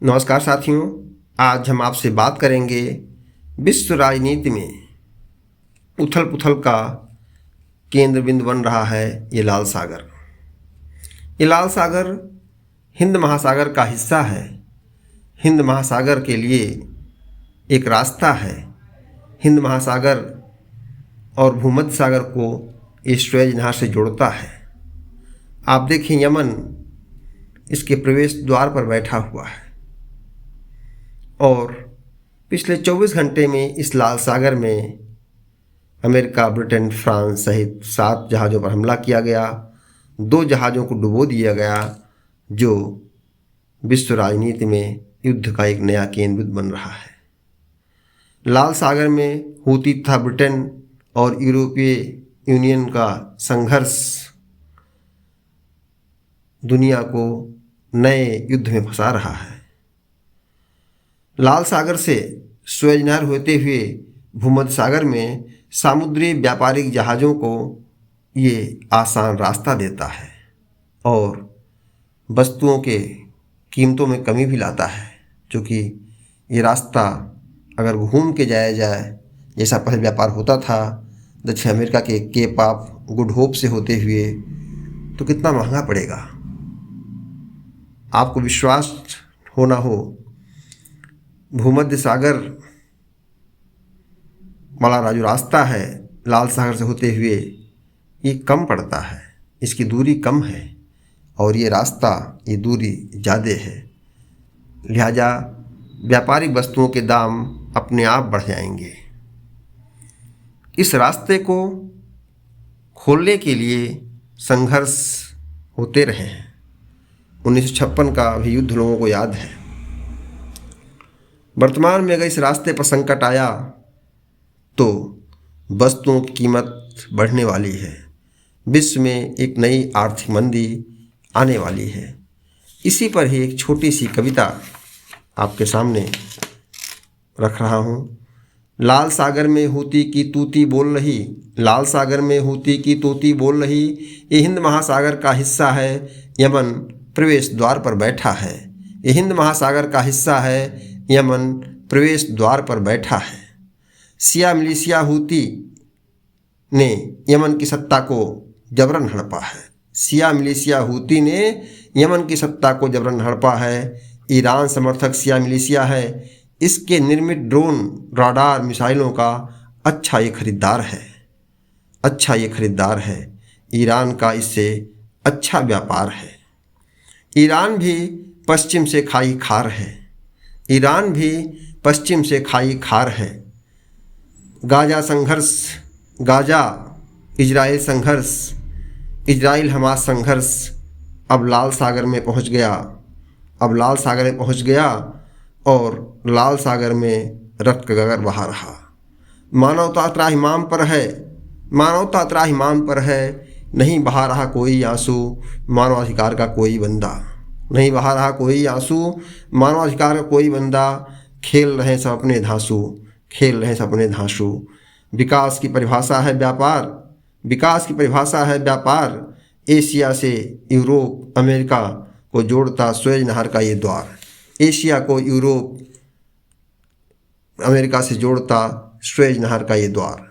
नमस्कार साथियों, आज हम आपसे बात करेंगे विश्व राजनीति में उथल पुथल का केंद्र बिंदु बन रहा है ये लाल सागर। ये लाल सागर हिंद महासागर का हिस्सा है। हिंद महासागर के लिए एक रास्ता है। हिंद महासागर और भूमध्य सागर को ये सुएज नहर से जोड़ता है। आप देखें, यमन इसके प्रवेश द्वार पर बैठा हुआ है और पिछले 24 घंटे में इस लाल सागर में अमेरिका, ब्रिटेन, फ्रांस सहित 7 जहाज़ों पर हमला किया गया। 2 जहाज़ों को डुबो दिया गया, जो विश्व राजनीति में युद्ध का एक नया केंद्र बन रहा है। लाल सागर में हूती तथा ब्रिटेन और यूरोपीय यूनियन का संघर्ष दुनिया को नए युद्ध में फंसा रहा है। लाल सागर से सुएज नहर होते हुए भूमध्य सागर में समुद्री व्यापारिक जहाज़ों को ये आसान रास्ता देता है और वस्तुओं के कीमतों में कमी भी लाता है, क्योंकि ये रास्ता अगर घूम के जाया जाए, जैसा पहले व्यापार होता था दक्षिण अमेरिका के केप ऑफ गुड होप से होते हुए, तो कितना महंगा पड़ेगा। आपको विश्वास हो ना हो, भूमध्य सागर वाला जो रास्ता है लाल सागर से होते हुए, ये कम पड़ता है, इसकी दूरी कम है और ये रास्ता, ये दूरी ज़्यादा है। लिहाजा व्यापारिक वस्तुओं के दाम अपने आप बढ़ जाएंगे। इस रास्ते को खोलने के लिए संघर्ष होते रहे हैं। 1956 का भी युद्ध लोगों को याद है। वर्तमान में अगर इस रास्ते पर संकट आया तो वस्तुओं की कीमत बढ़ने वाली है। विश्व में एक नई आर्थिक मंदी आने वाली है। इसी पर ही एक छोटी सी कविता आपके सामने रख रहा हूँ। लाल सागर में हूती की तूती बोल रही, लाल सागर में हूती की तूती बोल रही, ये हिंद महासागर का हिस्सा है, यमन प्रवेश द्वार पर बैठा है। ये हिंद महासागर का हिस्सा है, यमन प्रवेश द्वार पर बैठा है। शिया मिलिशिया हूती ने यमन की सत्ता को जबरन हड़पा है। शिया मिलिशिया हूती ने यमन की सत्ता को जबरन हड़पा है। ईरान समर्थक शिया मिलिशिया है। इसके निर्मित ड्रोन, राडार, मिसाइलों का अच्छा ये खरीदार है। अच्छा ये खरीदार है। ईरान का इससे अच्छा व्यापार है। ईरान भी पश्चिम से खाई खार है। ईरान भी पश्चिम से खाई खार है। गाजा संघर्ष, गाजा इजराइल संघर्ष, इजराइल हमास संघर्ष अब लाल सागर में पहुंच गया। अब लाल सागर में पहुंच गया और लाल सागर में रक्त गगर बहा रहा। मानवता त्राहिमाम पर है, मानवता त्राहिमाम पर है, नहीं बहा रहा कोई आंसू मानवाधिकार का कोई बंदा। नहीं बहा रहा कोई आंसू मानवाधिकार का कोई बंदा। खेल रहे सब अपने धांसू, खेल रहे सब अपने धांसू। विकास की परिभाषा है व्यापार, विकास की परिभाषा है व्यापार। एशिया से यूरोप, अमेरिका को जोड़ता सुएज नहर का ये द्वार। एशिया को यूरोप, अमेरिका से जोड़ता सुएज नहर का ये द्वार।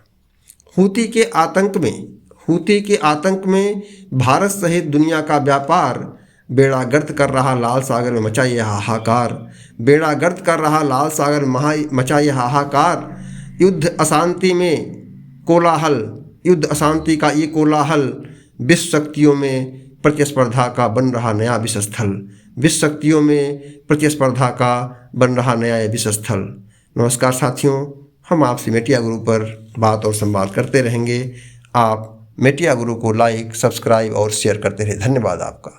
हूती के आतंक में, हूती के आतंक में भारत सहित दुनिया का व्यापार बेड़ा गर्द कर रहा लाल सागर में मचा ये हाहाकार। बेड़ा गर्द कर रहा लाल सागर में मचा ये हाहाकार। युद्ध अशांति में कोलाहल, युद्ध अशांति का ये कोलाहल विश्व शक्तियों में प्रतिस्पर्धा का बन रहा नया विषय स्थल। विश्व शक्तियों में प्रतिस्पर्धा का बन रहा नया ये विषय स्थल। नमस्कार साथियों, हम आपसे मीडिया गुरु पर बात और संवाद करते रहेंगे। आप मीडिया गुरु को लाइक, सब्सक्राइब और शेयर करते रहे। धन्यवाद आपका।